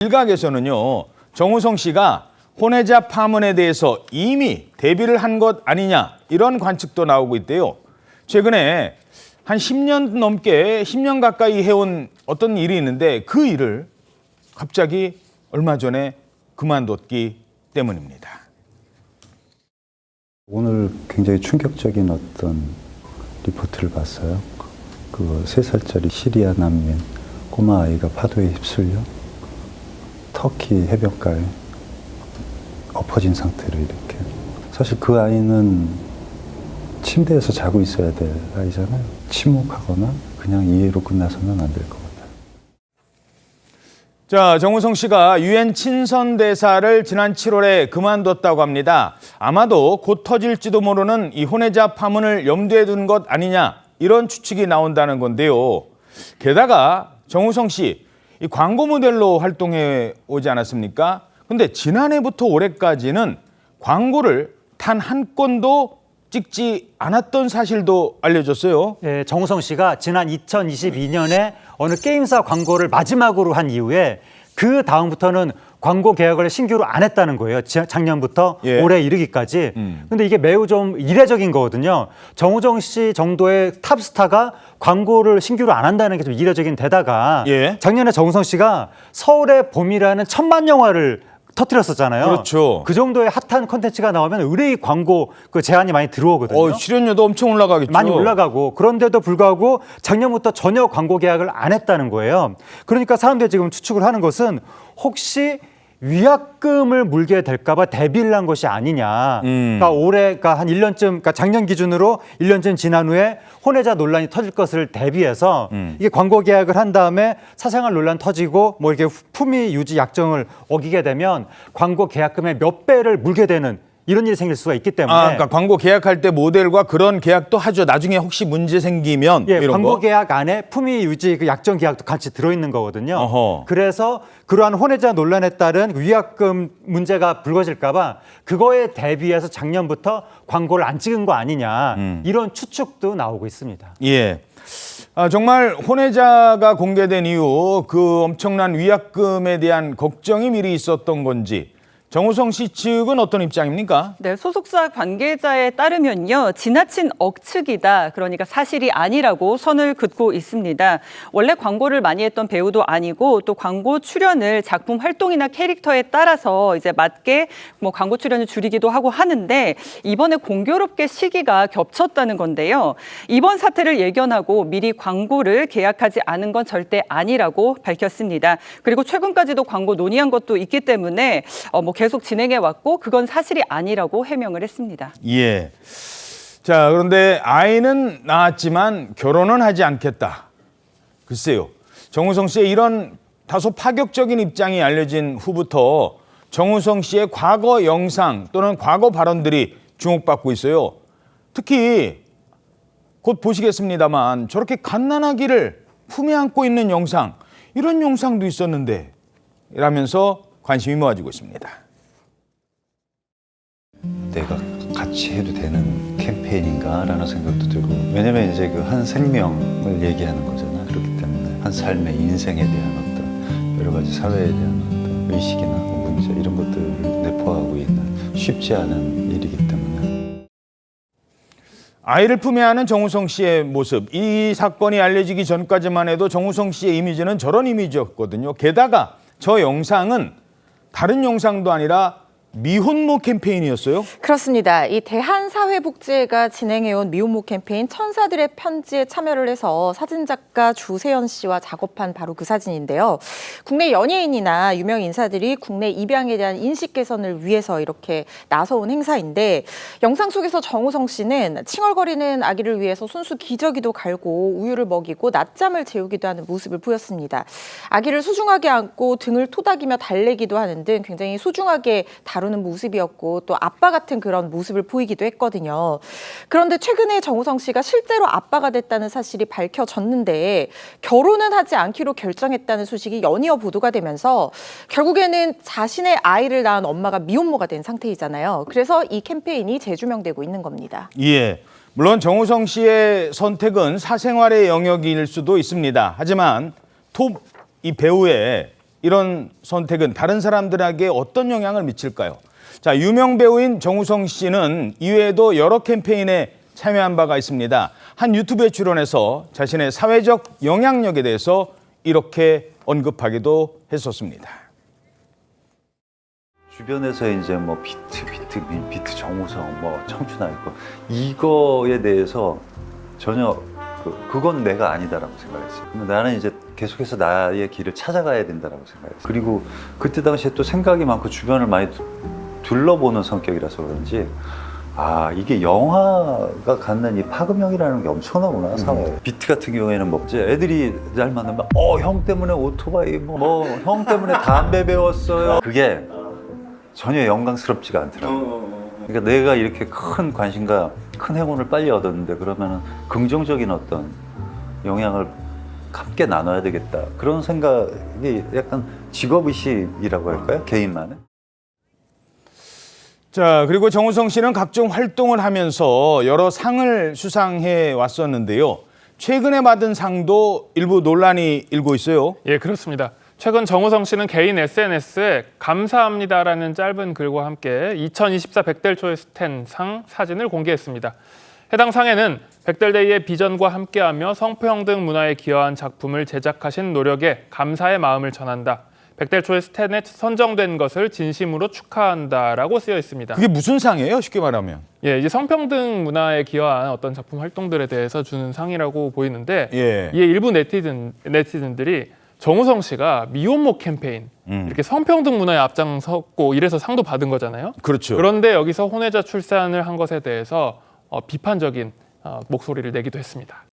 일각에서는요, 정우성 씨가 혼외자 파문에 대해서 이미 대비를 한 것 아니냐 이런 관측도 나오고 있대요. 최근에 한 10년 가까이 해온 어떤 일이 있는데 그 일을 갑자기 얼마 전에 그만뒀기 때문입니다. 오늘 굉장히 충격적인 어떤 리포트를 봤어요. 그 3살짜리 시리아 난민 꼬마 아이가 파도에 휩쓸려 터키 해변가에 엎어진 상태로 이렇게. 사실 그 아이는 침대에서 자고 있어야 될 아이잖아요. 침묵하거나 그냥 이해로 끝나서는 안 될 것 같아요. 자, 정우성 씨가 유엔 친선 대사를 지난 7월에 그만뒀다고 합니다. 아마도 곧 터질지도 모르는 이 혼외자 파문을 염두에 둔 것 아니냐 이런 추측이 나온다는 건데요. 게다가 정우성 씨 이 광고 모델로 활동해 오지 않았습니까? 근데 지난해부터 올해까지는 광고를 단 한 건도 찍지 않았던 사실도 알려졌어요. 네, 정우성 씨가 지난 2022년에 어느 게임사 광고를 마지막으로 한 이후에 그 다음부터는 광고 계약을 신규로 안 했다는 거예요. 작년부터 올해 이르기까지. 근데 이게 매우 좀 이례적인 거거든요. 정우성 씨 정도의 탑스타가 광고를 신규로 안 한다는 게 좀 이례적인 데다가 작년에 정우성 씨가 서울의 봄이라는 천만 영화를 터뜨렸었잖아요. 그렇죠. 그 정도의 핫한 콘텐츠가 나오면 의뢰의 광고 그 제한이 많이 들어오거든요. 출연료도 엄청 올라가겠죠. 많이 올라가고 그런데도 불구하고 작년부터 전혀 광고 계약을 안 했다는 거예요. 그러니까 사람들이 지금 추측을 하는 것은 혹시 위약금을 물게 될까 봐 대비를 한 것이 아니냐. 그러니까 올해가 한 1년쯤, 그러니까 작년 기준으로 1년쯤 지난 후에 혼외자 논란이 터질 것을 대비해서 이게 광고 계약을 한 다음에 사생활 논란 터지고 뭐 이렇게 품위 유지 약정을 어기게 되면 광고 계약금의 몇 배를 물게 되는 이런 일이 생길 수가 있기 때문에. 그러니까 광고 계약할 때 모델과 그런 계약도 하죠. 나중에 혹시 문제 생기면 이런 광고 거? 계약 안에 품위 유지 그 약정 계약도 같이 들어있는 거거든요. 어허. 그래서 그러한 혼외자 논란에 따른 위약금 문제가 불거질까 봐 그거에 대비해서 작년부터 광고를 안 찍은 거 아니냐 이런 추측도 나오고 있습니다. 예. 정말 혼외자가 공개된 이후 그 엄청난 위약금에 대한 걱정이 미리 있었던 건지 정우성 씨 측은 어떤 입장입니까? 네, 소속사 관계자에 따르면요. 지나친 억측이다. 그러니까 사실이 아니라고 선을 긋고 있습니다. 원래 광고를 많이 했던 배우도 아니고 또 광고 출연을 작품 활동이나 캐릭터에 따라서 이제 맞게 뭐 광고 출연을 줄이기도 하고 하는데 이번에 공교롭게 시기가 겹쳤다는 건데요. 이번 사태를 예견하고 미리 광고를 계약하지 않은 건 절대 아니라고 밝혔습니다. 그리고 최근까지도 광고 논의한 것도 있기 때문에 계속 진행해 왔고 그건 사실이 아니라고 해명을 했습니다. 예. 자, 그런데 아이는 낳았지만 결혼은 하지 않겠다. 글쎄요. 정우성 씨의 이런 다소 파격적인 입장이 알려진 후부터 정우성 씨의 과거 영상 또는 과거 발언들이 주목받고 있어요. 특히 곧 보시겠습니다만 저렇게 갓난아기를 품에 안고 있는 영상, 이런 영상도 있었는데 라면서 관심이 모아지고 있습니다. 내가 같이 해도 되는 캠페인인가라는 생각도 들고, 왜냐면 이제 그 한 생명을 얘기하는 거잖아. 그렇기 때문에 한 삶의 인생에 대한 어떤 여러 가지 사회에 대한 어떤 의식이나 문제 이런 것들을 내포하고 있는 쉽지 않은 일이기 때문에. 아이를 품에 안은 정우성 씨의 모습, 이 사건이 알려지기 전까지만 해도 정우성 씨의 이미지는 저런 이미지였거든요. 게다가 저 영상은 다른 영상도 아니라 미혼모 캠페인이었어요? 그렇습니다. 이 대한사회복지회가 진행해온 미혼모 캠페인 천사들의 편지에 참여를 해서 사진작가 주세연 씨와 작업한 바로 그 사진인데요. 국내 연예인이나 유명 인사들이 국내 입양에 대한 인식 개선을 위해서 이렇게 나서온 행사인데 영상 속에서 정우성 씨는 칭얼거리는 아기를 위해서 손수 기저귀도 갈고 우유를 먹이고 낮잠을 재우기도 하는 모습을 보였습니다. 아기를 소중하게 안고 등을 토닥이며 달래기도 하는 등 굉장히 소중하게 다루는 모습이었고 또 아빠 같은 그런 모습을 보이기도 했거든요. 그런데 최근에 정우성 씨가 실제로 아빠가 됐다는 사실이 밝혀졌는데 결혼은 하지 않기로 결정했다는 소식이 연이어 보도가 되면서 결국에는 자신의 아이를 낳은 엄마가 미혼모가 된 상태이잖아요. 그래서 이 캠페인이 재조명되고 있는 겁니다. 예. 물론 정우성 씨의 선택은 사생활의 영역일 수도 있습니다. 하지만 톱 이 배우의 이런 선택은 다른 사람들에게 어떤 영향을 미칠까요? 자, 유명 배우인 정우성 씨는 이외에도 여러 캠페인에 참여한 바가 있습니다. 한 유튜브에 출연해서 자신의 사회적 영향력에 대해서 이렇게 언급하기도 했었습니다. 주변에서 이제 뭐 비트 정우성, 뭐 청춘 아이콘 이거에 대해서 전혀 그건 내가 아니다라고 생각했어요. 나는 이제 계속해서 나의 길을 찾아가야 된다라고 생각했어요. 그리고 그때 당시에 또 생각이 많고 주변을 많이 둘러보는 성격이라서 그런지 이게 영화가 갖는 이 파급력이라는 게 엄청나구나 사회에. 비트 같은 경우에는 뭐 이제 애들이 잘 만나면 형 때문에 오토바이 형 때문에 담배 배웠어요. 그게 전혀 영광스럽지가 않더라고요. 그러니까 내가 이렇게 큰 관심과 큰 행운을 빨리 얻었는데 그러면은 긍정적인 어떤 영향을 함께 나눠야 되겠다. 그런 생각이 약간 직업의식이라고 할까요? 개인만의. 자, 그리고 정우성 씨는 각종 활동을 하면서 여러 상을 수상해 왔었는데요. 최근에 받은 상도 일부 논란이 일고 있어요. 예, 그렇습니다. 최근 정우성 씨는 개인 SNS에 감사합니다라는 짧은 글과 함께 2024 백델초의 스탠상 사진을 공개했습니다. 해당 상에는 백델데이의 비전과 함께하며 성평등 문화에 기여한 작품을 제작하신 노력에 감사의 마음을 전한다. 백델초의 스탠에 선정된 것을 진심으로 축하한다라고 쓰여 있습니다. 그게 무슨 상이에요? 쉽게 말하면. 예, 이제 성평등 문화에 기여한 어떤 작품 활동들에 대해서 주는 상이라고 보이는데 예. 이에 일부 네티즌들이 정우성 씨가 미혼모 캠페인 이렇게 성평등 문화에 앞장섰고 이래서 상도 받은 거잖아요. 그렇죠. 그런데 여기서 혼외자 출산을 한 것에 대해서 비판적인 목소리를 내기도 했습니다.